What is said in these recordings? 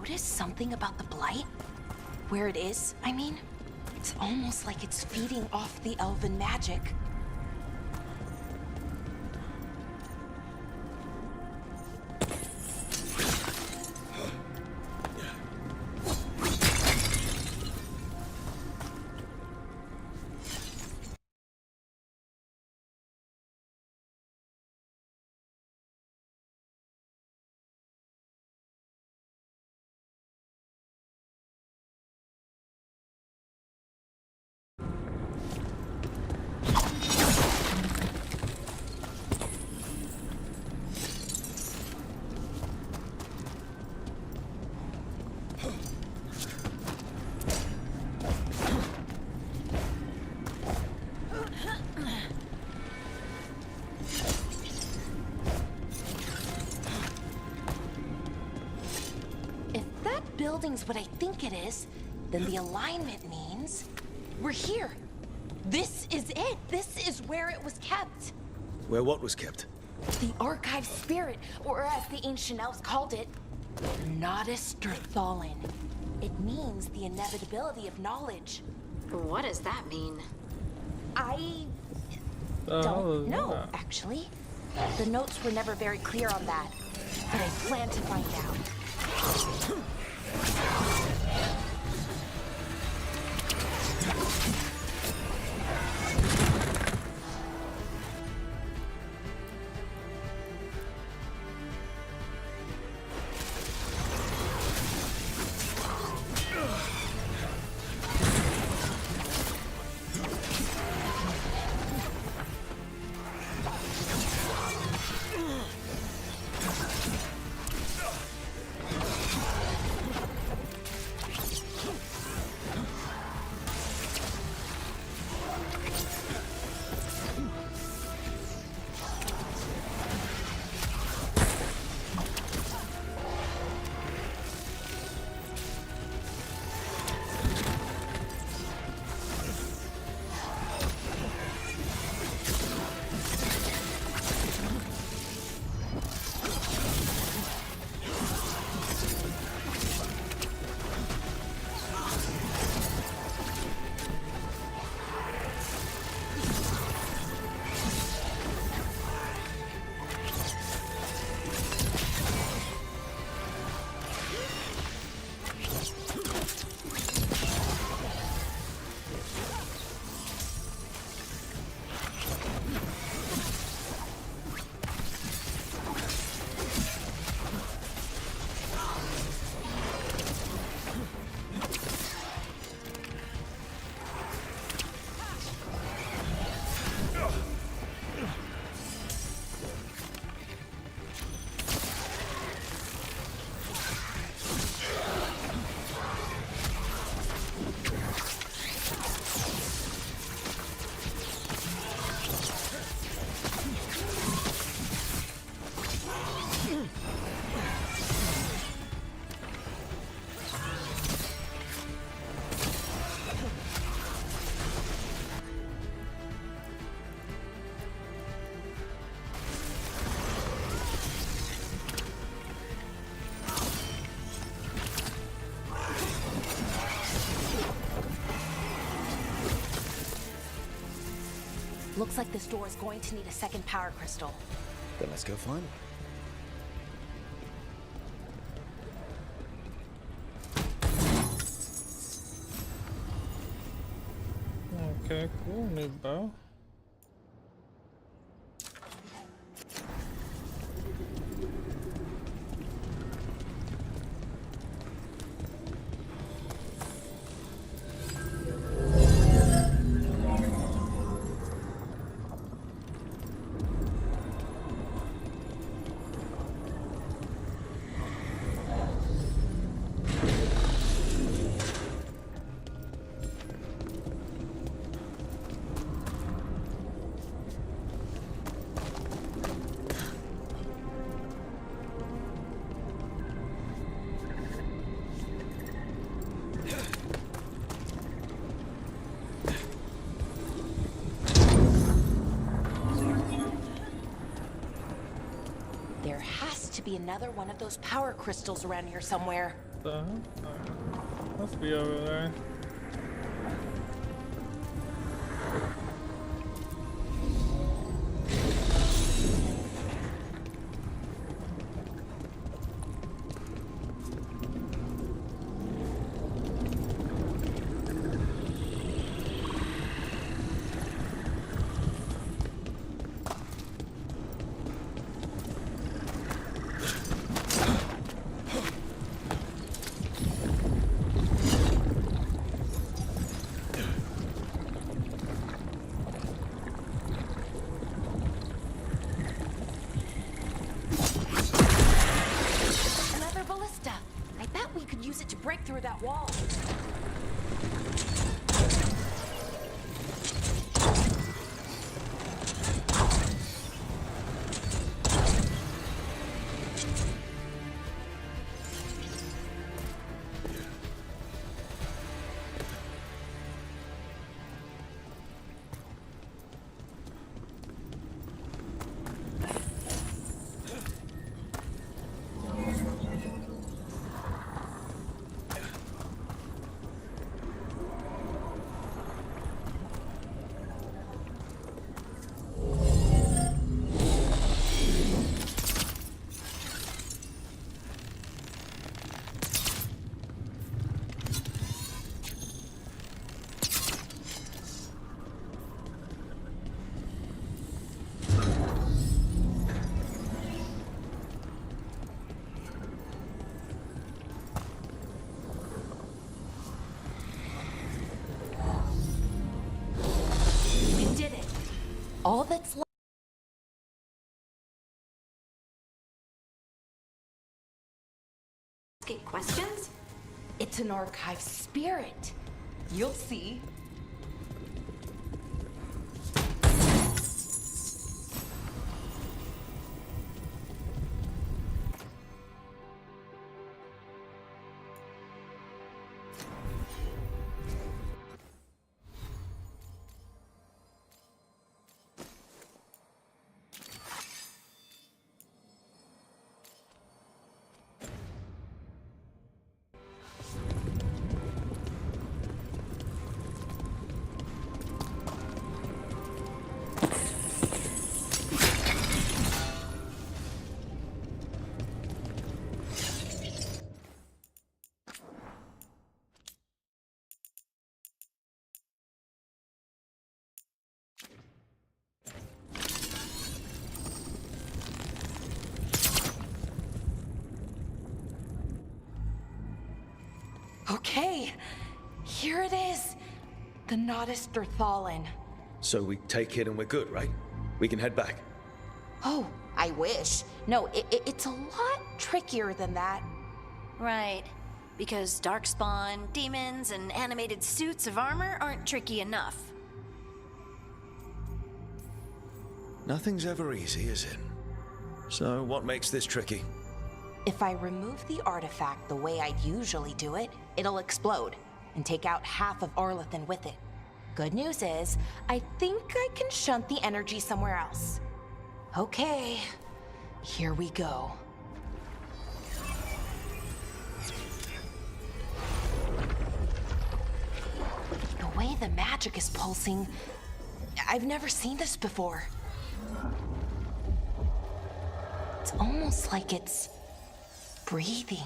notice something about the blight? Where it is, I mean? It's almost like it's feeding off the elven magic. Building's what I think it is, then the alignment means we're here. This is it. This is where it was kept. Where what was kept? The archive spirit, or as the ancient elves called it, Nodus Durthalin. It means the inevitability of knowledge. What does that mean? I don't know, actually. The notes were never very clear on that, but I plan to find out. Looks like this door is going to need a second power crystal. Then let's go find it. Okay, cool, new bow. Be another one of those power crystals around here somewhere. the hell? Alright. Must be over there. Another ballista. I bet we could use it to break through that wall. All that's left. Get questions? It's an archive spirit. You'll see. Okay, here it is. The Nodus Derthalin. So we take it and we're good, right? We can head back. Oh, I wish. No, it's a lot trickier than that. Right. Because darkspawn, demons, and animated suits of armor aren't tricky enough. Nothing's ever easy, is it? So what makes this tricky? If I remove the artifact the way I usually do it, it'll explode and take out half of Arlathan with it. Good news is, I think I can shunt the energy somewhere else. Okay, here we go. The way the magic is pulsing, I've never seen this before. It's almost like it's breathing.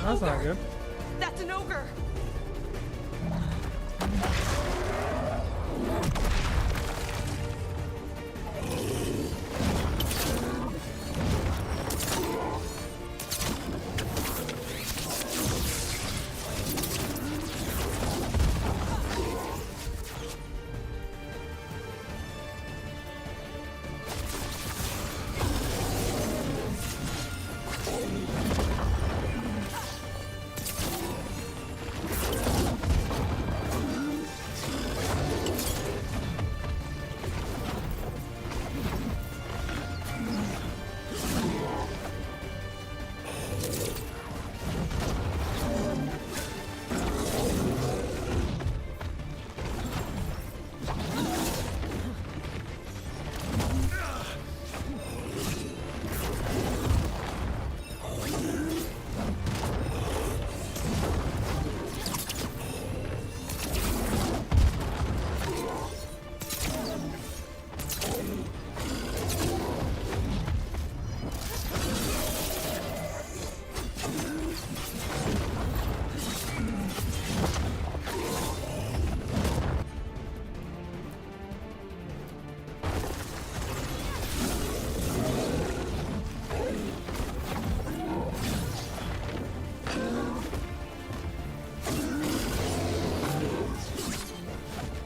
That's not good. That's an ogre!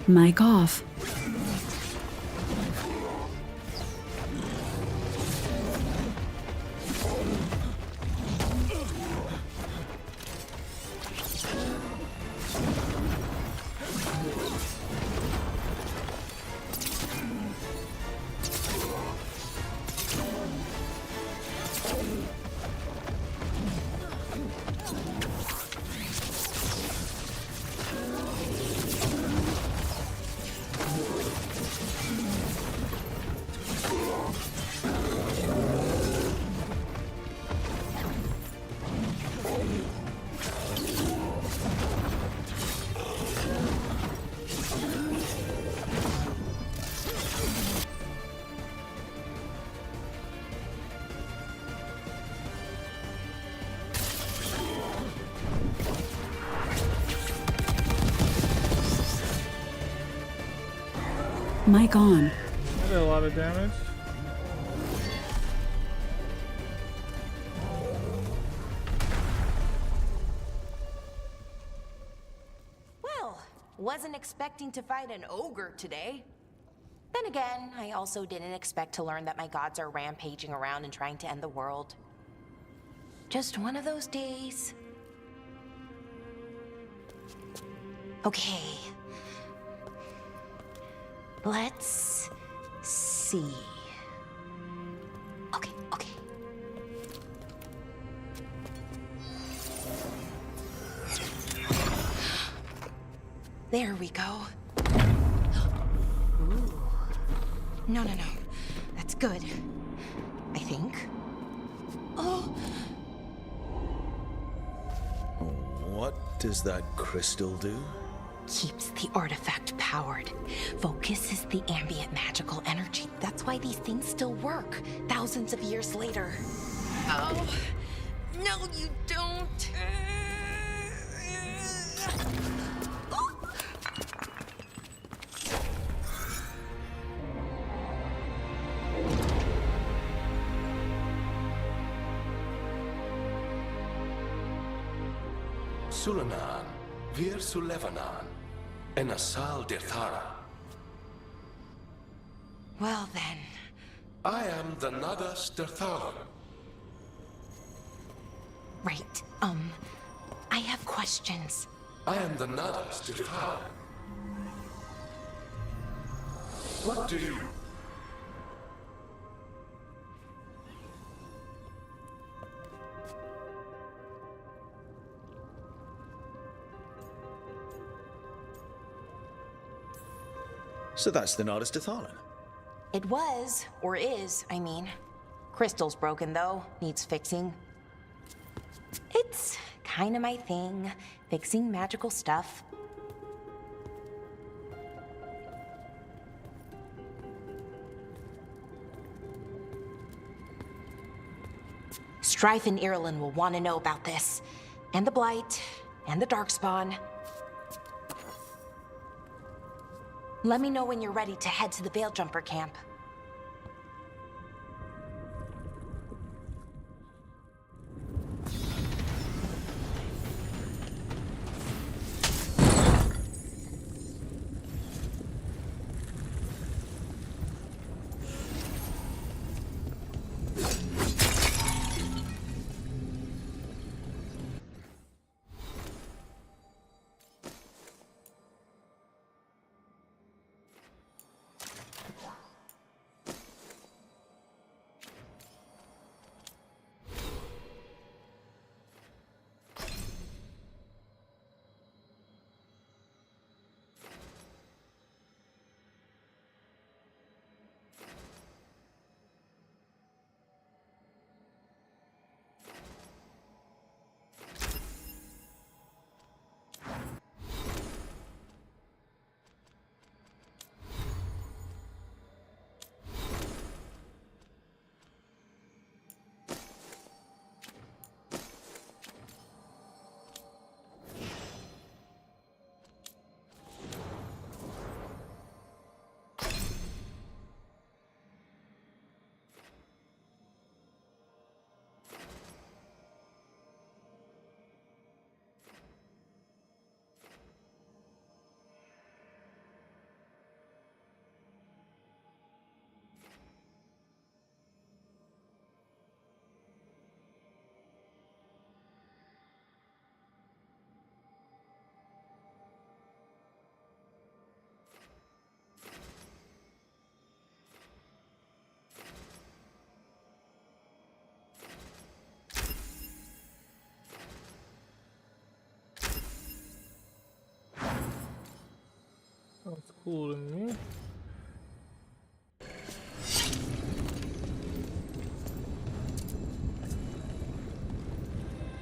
Mic off. Mic on. I did a lot of damage. Well, wasn't expecting to fight an ogre today. Then again, I also didn't expect to learn that my gods are rampaging around and trying to end the world. Just one of those days. Okay. Let's see. Okay. There we go. Ooh. No. That's good. I think. Oh. What does that crystal do? Keeps the artifact powered. Focuses the ambient magical energy. That's why these things still work, thousands of years later. Oh, no you don't. Sulanan, Vir Sulevanan, and Asal Dirthara. Well then. I am the Nadas Dirthalan. Right, I have questions. I am the Nadas Dirthalan. What do you... So that's the Nardis Dathalan. It was, or is, I mean. Crystal's broken though, needs fixing. It's kinda my thing, fixing magical stuff. Strife and Irulan will want to know about this. And the Blight, and the Darkspawn. Let me know when you're ready to head to the Veil-Jumper camp. cool than me.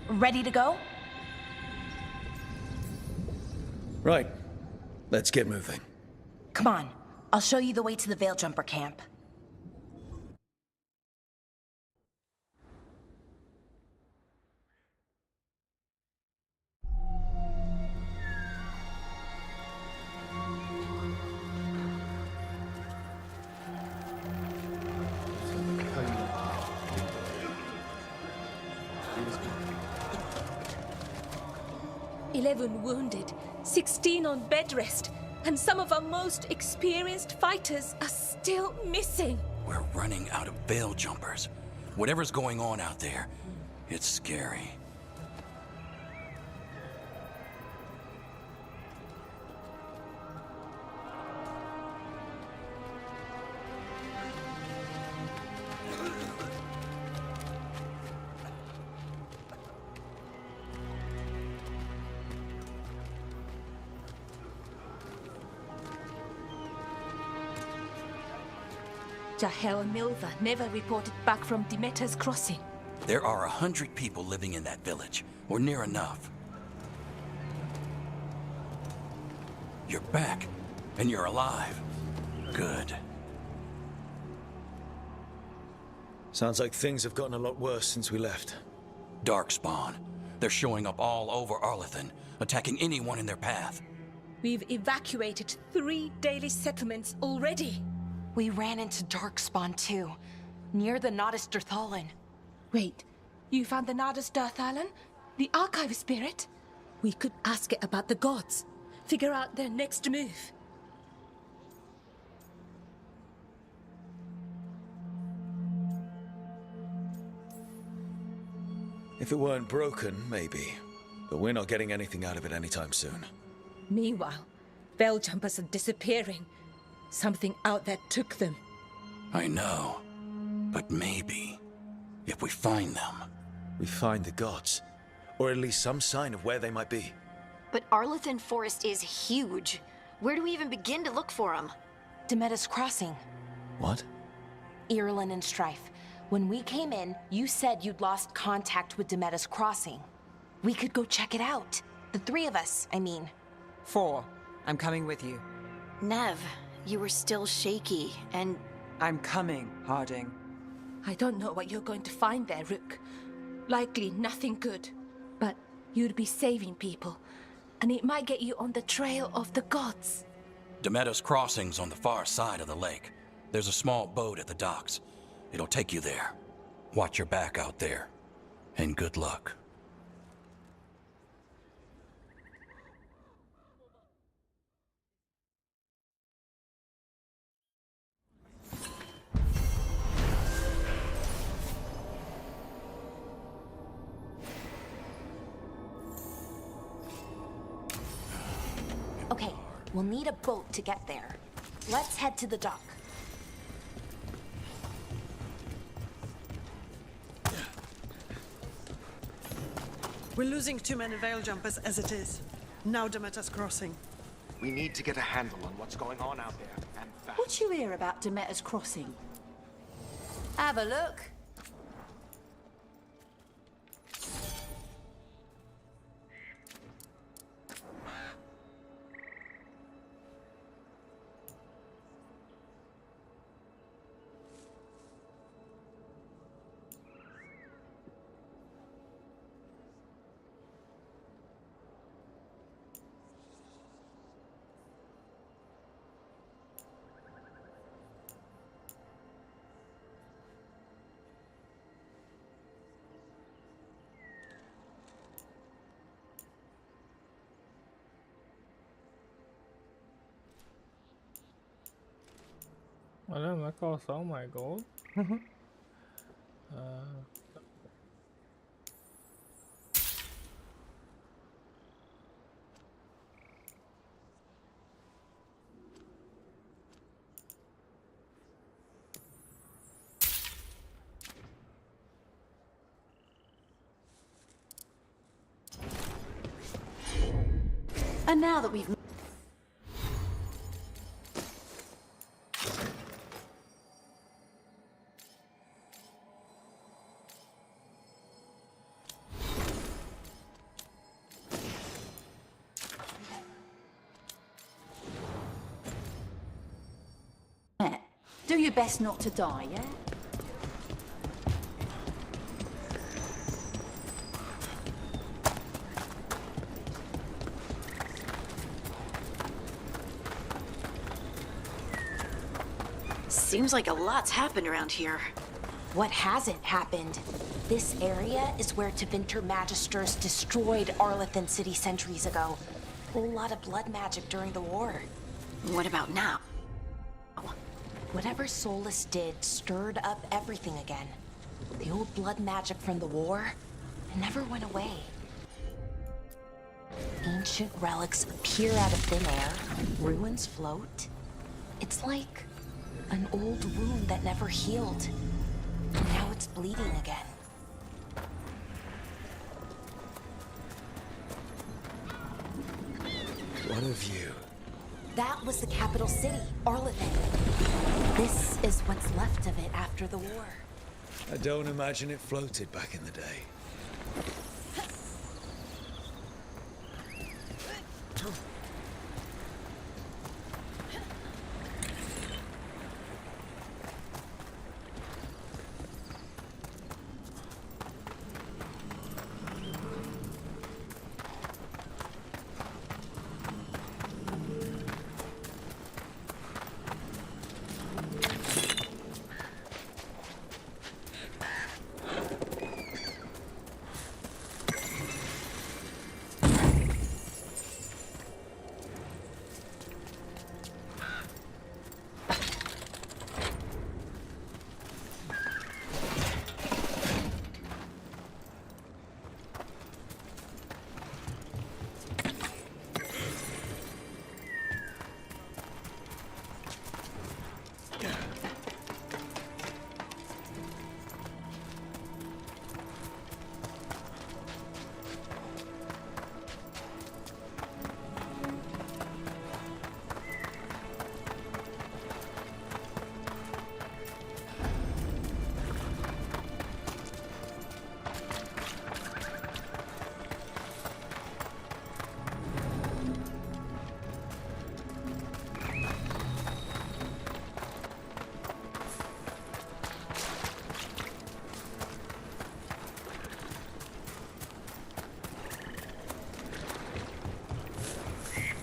Ready to go? Right. Let's get moving. Come on. I'll show you the way to the Veil Jumper camp. "11 wounded, 16 on bed rest, and some of our most experienced fighters are still missing." We're running out of Veil Jumpers. Whatever's going on out there, it's scary. Jahel and Milva never reported back from Demeter's Crossing. There are 100 people living in that village, or near enough. You're back, and you're alive. Good. Sounds like things have gotten a lot worse since we left. Darkspawn. They're showing up all over Arlathan, attacking anyone in their path. We've evacuated 3 daily settlements already. We ran into Darkspawn too, near the Nodus Dirthalan. Wait, you found the Nodus Dirthalan? The Archive Spirit? We could ask it about the gods. Figure out their next move. If it weren't broken, maybe. But we're not getting anything out of it anytime soon. Meanwhile, Veil Jumpers are disappearing. Something out there took them. I know. But maybe, if we find them... We find the gods. Or at least some sign of where they might be. But Arlathan Forest is huge. Where do we even begin to look for them? Demeter's Crossing. What? Irulan and Strife. When we came in, you said you'd lost contact with Demeter's Crossing. We could go check it out. The 3 of us, I mean. 4. I'm coming with you. Nev, you were still shaky, and... I'm coming, Harding. I don't know what you're going to find there, Rook. Likely nothing good. But you'd be saving people, and it might get you on the trail of the gods. Demeter's Crossing's on the far side of the lake. There's a small boat at the docks. It'll take you there. Watch your back out there. And good luck. Okay, we'll need a boat to get there. Let's head to the dock. We're losing too many Veil Jumpers as it is. Now Demeter's Crossing. We need to get a handle on what's going on out there, and fast. What you hear about Demeter's Crossing? Have a look. Well, damn, that cost all my gold. And now that we've... your best not to die, yeah? Seems like a lot's happened around here. What hasn't happened? This area is where Tevinter Magisters destroyed Arlathan City centuries ago. A whole lot of blood magic during the war. What about now? Whatever Solus did stirred up everything again. The old blood magic from the war, it never went away. Ancient relics appear out of thin air, ruins float. It's like an old wound that never healed. And now it's bleeding again. What a view. That was the capital city, Arlathan. This is what's left of it after the war. I don't imagine it floated back in the day.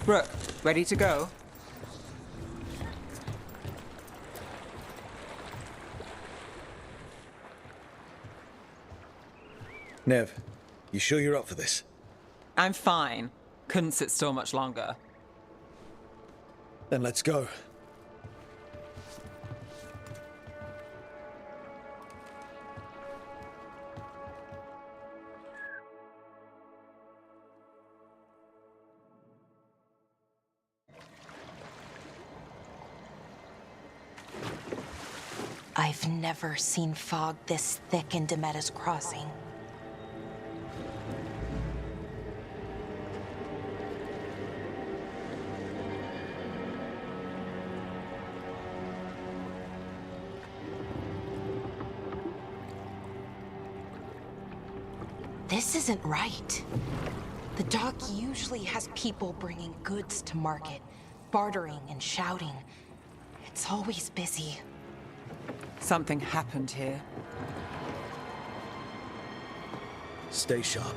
Rook, ready to go? Nev, you sure you're up for this? I'm fine. Couldn't sit still much longer. Then let's go. I've never seen fog this thick in Demetta's Crossing. This isn't right. The dock usually has people bringing goods to market, bartering and shouting. It's always busy. Something happened here. Stay sharp.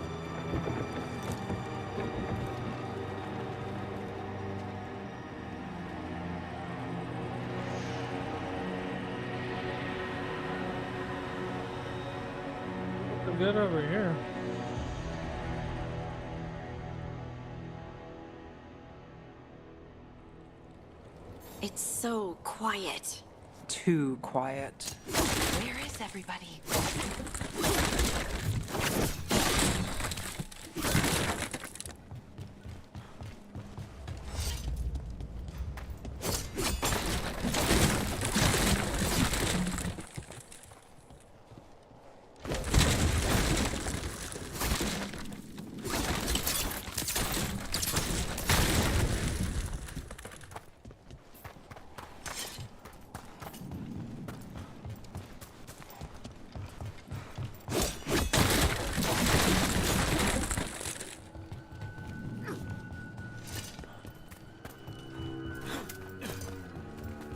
Good over here. It's so quiet. Too quiet. Where is everybody?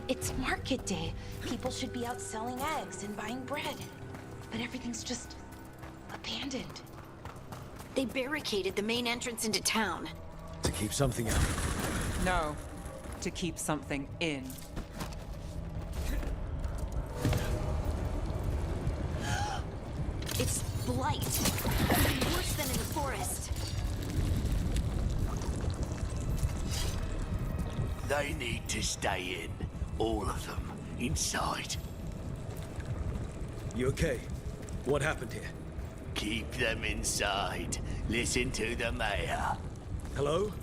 It's market day. People should be out selling eggs and buying bread. But everything's just abandoned. They barricaded the main entrance into town. To keep something out. No, to keep something in. It's blight. Even worse than in the forest. They need to stay in. All of them. Inside. You okay? What happened here? Keep them inside. Listen to the mayor. Hello?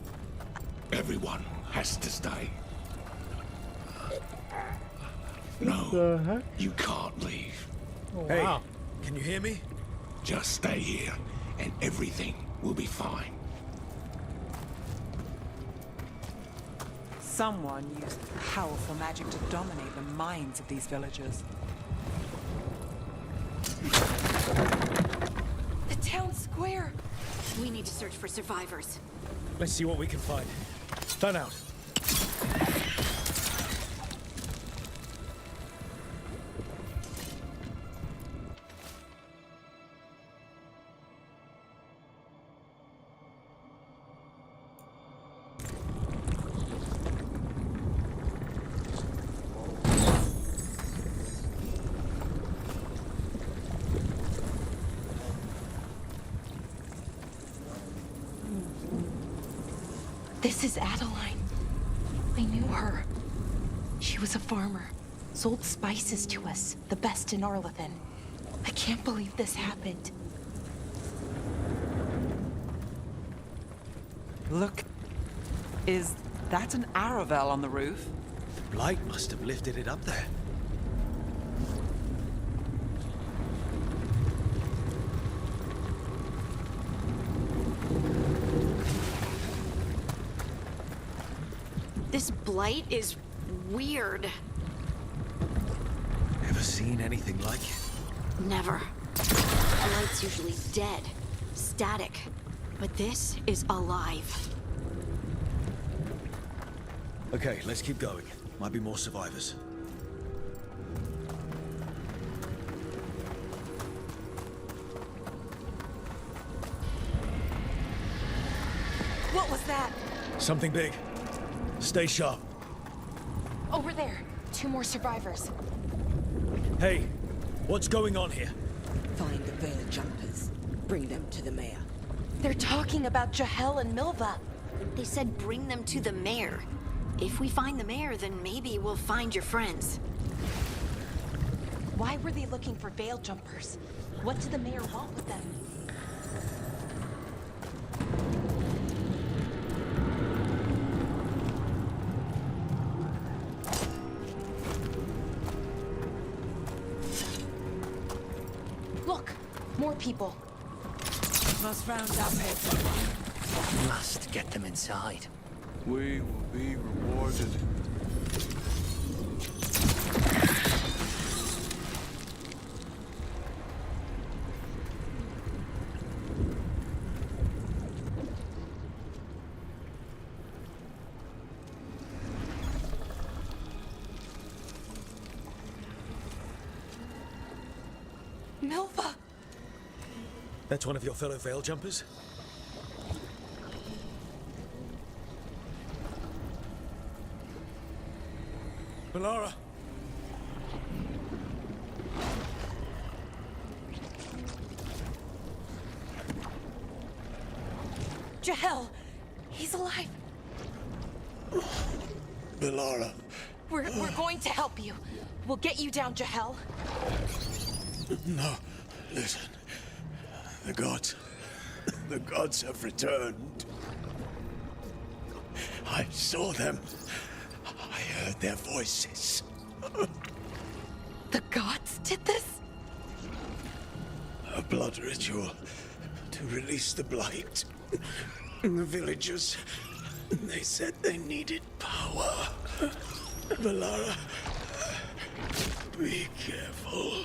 Everyone has to stay. The No, heck? you can't leave. Oh, Hey, wow. can you hear me? Just stay here, and everything will be fine. Someone used powerful magic to dominate the minds of these villagers. The town square! We need to search for survivors. Let's see what we can find. Fan out. This is Adeline. I knew her. She was a farmer. Sold spices to us, the best in Arlathan. I can't believe this happened. Look, is that an Aravel on the roof? Blight must have lifted it up there. This blight is weird. Ever seen anything like it? Never. Blight's usually dead, static. But this is alive. Okay, let's keep going. Might be more survivors. What was that? Something big. Stay sharp. Over there. 2 more survivors. Hey, what's going on here? Find the Veil Jumpers. Bring them to the mayor. They're talking about Jahel and Milva. They said bring them to the mayor. If we find the mayor, then maybe we'll find your friends. Why were they looking for Veil Jumpers? What did the mayor want with them? Look! More people. Must round up everyone. Must get them inside. We will be rewarded. Milva! That's one of your fellow Veil Jumpers? Bellara! Jahel! He's alive! Bellara. We're going to help you. We'll get you down, Jahel. No, listen. The gods have returned. I saw them. I heard their voices. The gods did this? A blood ritual to release the blight. The villagers, they said they needed power. Bellara, be careful.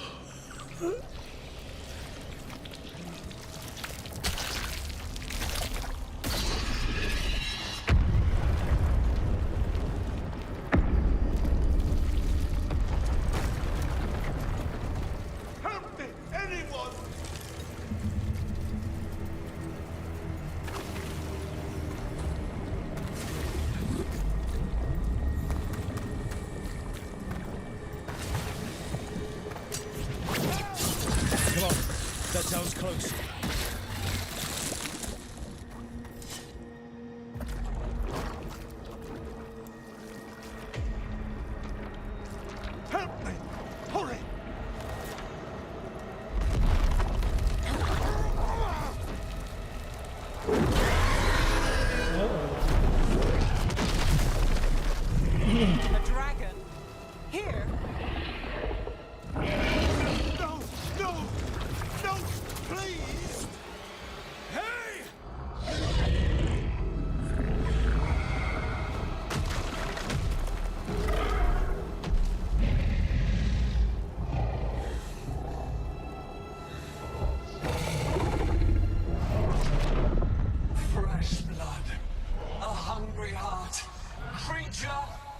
villager,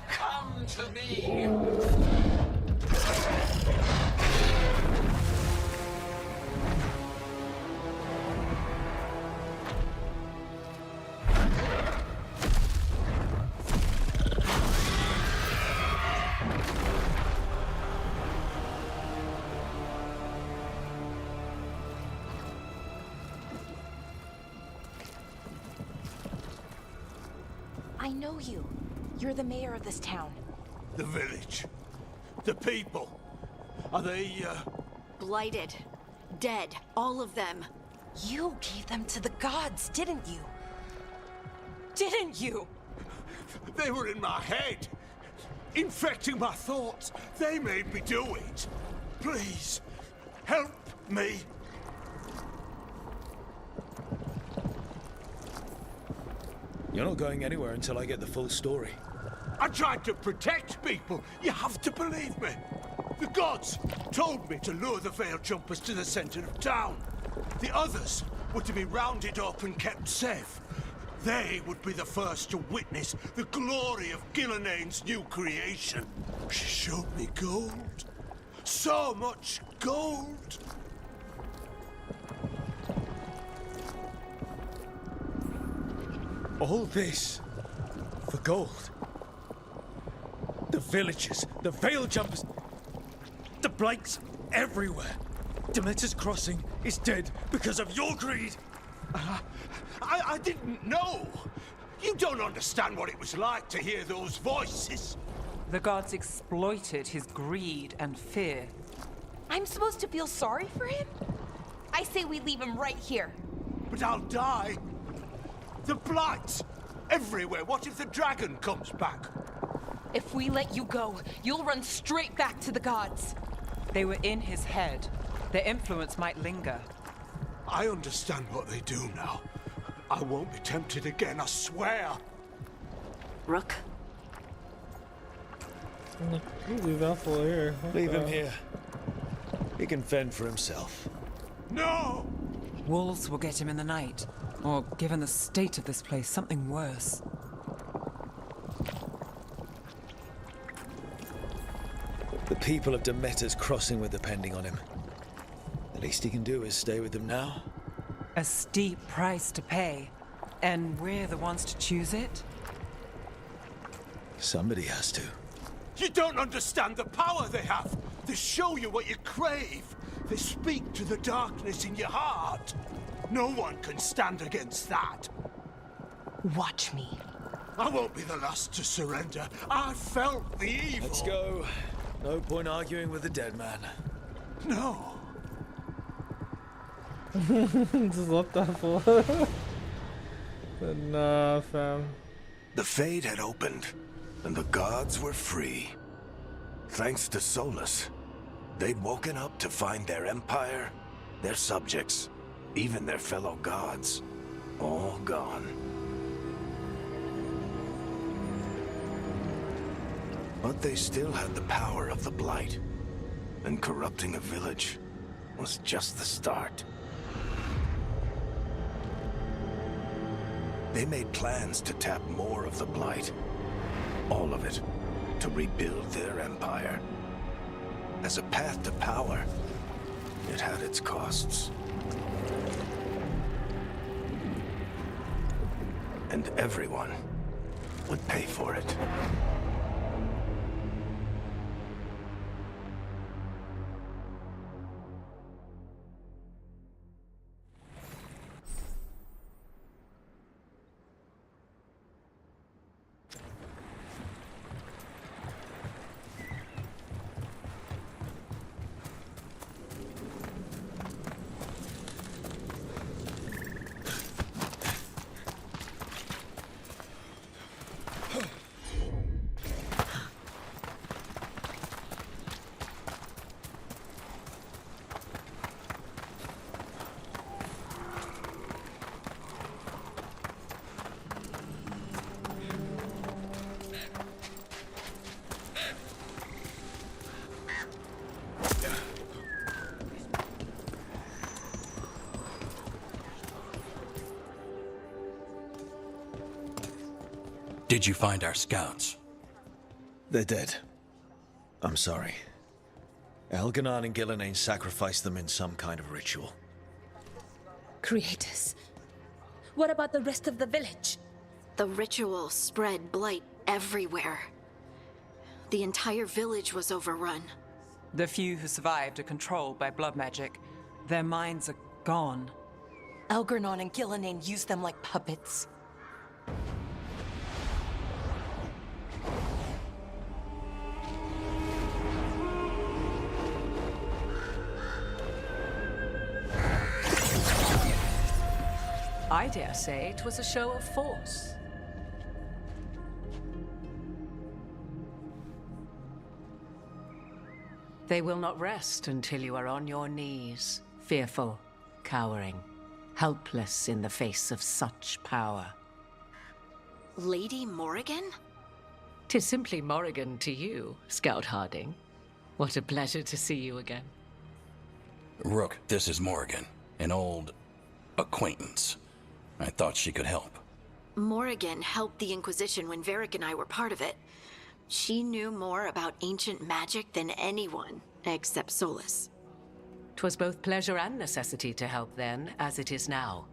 come to me. I know you. You're the mayor of this town. The village. The people. Are they, Blighted. Dead. All of them. You gave them to the gods, didn't you? Didn't you? They were in my head. Infecting my thoughts. They made me do it. Please, help me. You're not going anywhere until I get the full story. I tried to protect people. You have to believe me. The gods told me to lure the Veil Jumpers to the center of town. The others were to be rounded up and kept safe. They would be the first to witness the glory of Gilneain's new creation. She showed me gold. So much gold. All this for gold. The villagers, the Veil Jumpers, the Blights everywhere. Demeter's Crossing is dead because of your greed. I didn't know. You don't understand what it was like to hear those voices. The gods exploited his greed and fear. I'm supposed to feel sorry for him? I say we leave him right here. But I'll die. The Blights! Everywhere! What if the dragon comes back? If we let you go, you'll run straight back to the gods. They were in his head. Their influence might linger. I understand what they do now. I won't be tempted again, I swear. Rook? Leave Ethel here. Leave him here. He can fend for himself. No! Wolves will get him in the night. Or, given the state of this place, something worse. The people of Demeter's Crossing were depending on him. The least he can do is stay with them now. A steep price to pay. And we're the ones to choose it? Somebody has to. You don't understand the power they have. They show you what you crave. They speak to the darkness in your heart. No one can stand against that. Watch me. I won't be the last to surrender. I felt the evil. Let's go. No point arguing with the dead man. No. Just left that for. But nah, fam. The Fade had opened, and the gods were free. Thanks to Solus, they'd woken up to find their empire, their subjects, even their fellow gods, all gone. But they still had the power of the Blight, and corrupting a village was just the start. They made plans to tap more of the Blight, all of it, to rebuild their empire. As a path to power, it had its costs. And everyone would pay for it. Did you find our scouts? They're dead. I'm sorry. Elganon and Gillenane sacrificed them in some kind of ritual. Creators. What about the rest of the village? The ritual spread blight everywhere. The entire village was overrun. The few who survived are controlled by blood magic. Their minds are gone. Elganon and Gillenane used them like puppets. I dare say it was a show of force. They will not rest until you are on your knees, fearful, cowering, helpless in the face of such power. Lady Morrigan? 'Tis simply Morrigan to you, Scout Harding. What a pleasure to see you again. Rook, this is Morrigan, an old acquaintance. I thought she could help. Morrigan helped the Inquisition when Varric and I were part of it. She knew more about ancient magic than anyone, except Solus. 'Twas both pleasure and necessity to help then, as it is now.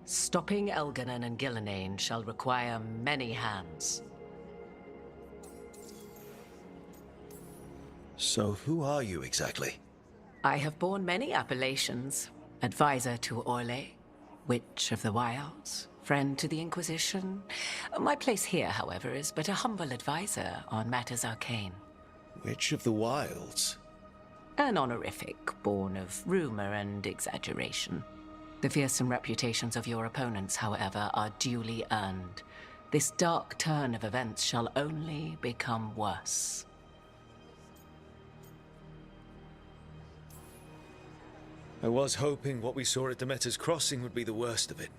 Stopping Elganon and Gillenane shall require many hands. So who are you exactly? I have borne many appellations. Advisor to Orlais, Witch of the Wilds, friend to the Inquisition. My place here, however, is but a humble advisor on matters arcane. Witch of the Wilds? An honorific born of rumor and exaggeration. The fearsome reputations of your opponents, however, are duly earned. This dark turn of events shall only become worse. I was hoping what we saw at Demeter's Crossing would be the worst of it.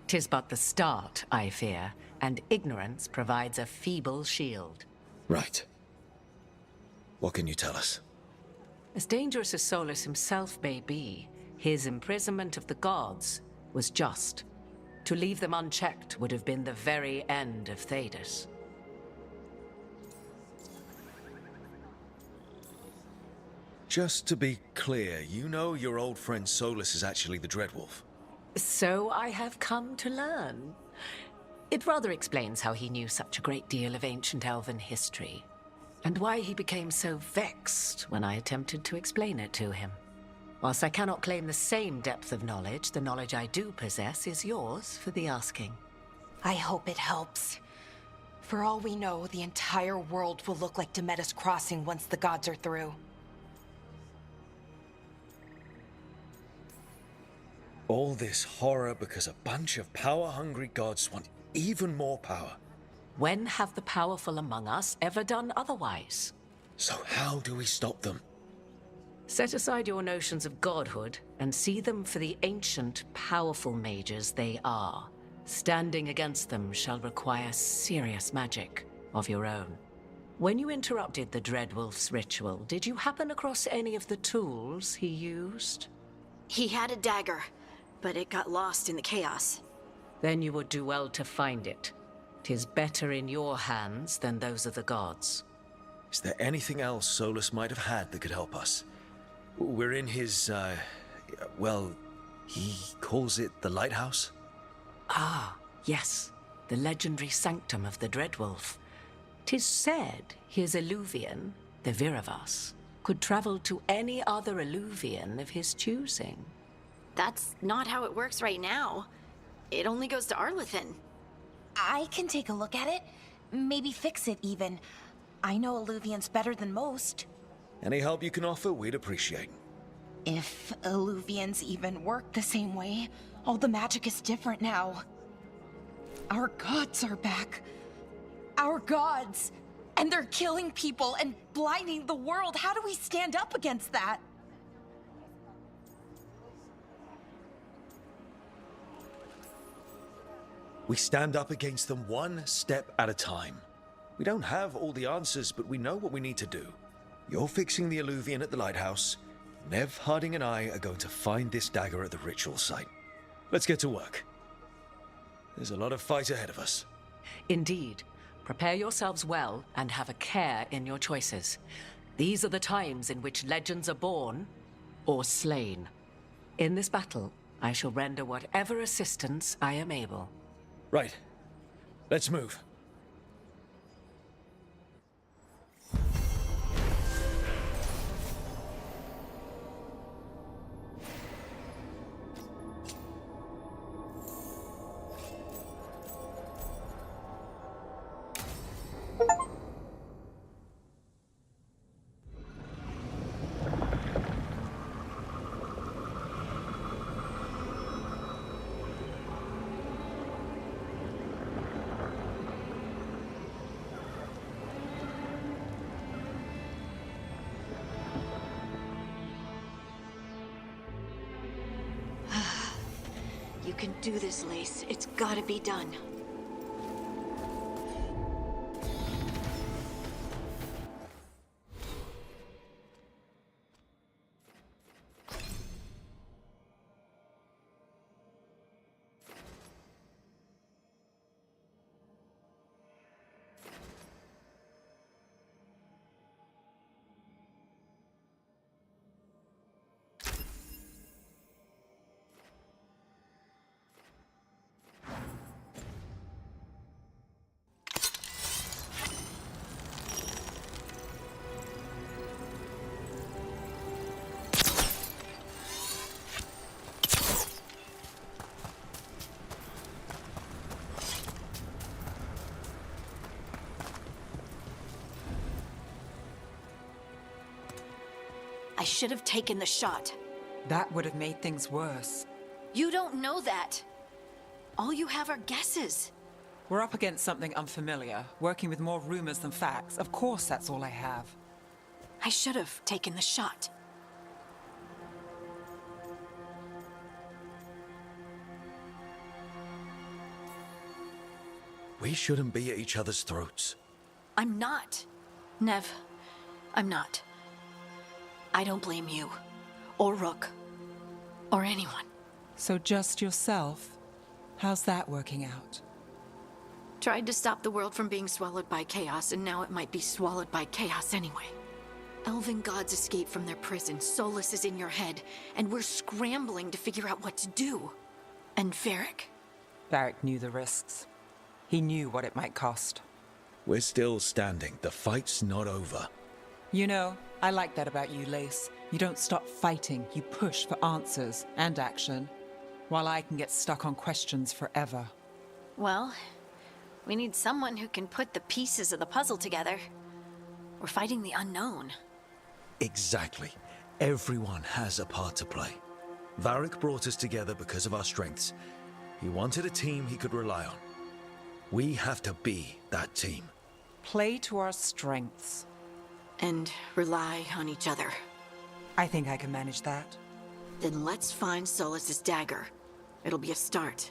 'Tis but the start, I fear, and ignorance provides a feeble shield. Right. What can you tell us? As dangerous as Solus himself may be, his imprisonment of the gods was just. To leave them unchecked would have been the very end of Thedas. Just to be clear, you know your old friend Solus is actually the Dreadwolf. So I have come to learn. It rather explains how he knew such a great deal of ancient elven history, and why he became so vexed when I attempted to explain it to him. Whilst I cannot claim the same depth of knowledge, the knowledge I do possess is yours for the asking. I hope it helps. For all we know, the entire world will look like Demeter's Crossing once the gods are through. All this horror because a bunch of power-hungry gods want even more power. When have the powerful among us ever done otherwise? So how do we stop them? Set aside your notions of godhood and see them for the ancient, powerful mages they are. Standing against them shall require serious magic of your own. When you interrupted the Dreadwolf's ritual, did you happen across any of the tools he used? He had a dagger, but it got lost in the chaos. Then you would do well to find it. 'Tis better in your hands than those of the gods. Is there anything else Solus might have had that could help us? We're in his, well, he calls it the Lighthouse? Ah, yes, the legendary sanctum of the Dreadwolf. 'Tis said his Eluvian, the Viravas, could travel to any other Eluvian of his choosing. That's not how it works right now. It only goes to Arlathan. I can take a look at it. Maybe fix it, even. I know Eluvians better than most. Any help you can offer, we'd appreciate. If Eluvians even work the same way, all the magic is different now. Our gods are back. Our gods! And they're killing people and blinding the world. How do we stand up against that? We stand up against them one step at a time. We don't have all the answers, but we know what we need to do. You're fixing the Eluvian at the lighthouse. Nev, Harding, and I are going to find this dagger at the ritual site. Let's get to work. There's a lot of fight ahead of us. Indeed, Prepare yourselves well and have a care in your choices. These are the times in which legends are born or slain. In this battle, I shall render whatever assistance I am able. Right. Let's move. You can do this, Lace. It's gotta be done. I should have taken the shot. That would have made things worse. You don't know that. All you have are guesses. We're up against something unfamiliar, working with more rumors than facts. Of course, that's all I have. I should have taken the shot. We shouldn't be at each other's throats. I'm not. Nev, I'm not. I don't blame you, or Rook, or anyone. So just yourself? How's that working out? Tried to stop the world from being swallowed by chaos, and now it might be swallowed by chaos anyway. Elven gods escaped from their prison, Solus is in your head, and we're scrambling to figure out what to do. And Varric? Varric knew the risks. He knew what it might cost. We're still standing. The fight's not over. You know, I like that about you, Lace. You don't stop fighting, you push for answers and action, while I can get stuck on questions forever. Well, we need someone who can put the pieces of the puzzle together. We're fighting the unknown. Exactly. Everyone has a part to play. Varric brought us together because of our strengths. He wanted a team he could rely on. We have to be that team. Play to our strengths. And rely on each other. I think I can manage that. Then let's find Solus's dagger. It'll be a start.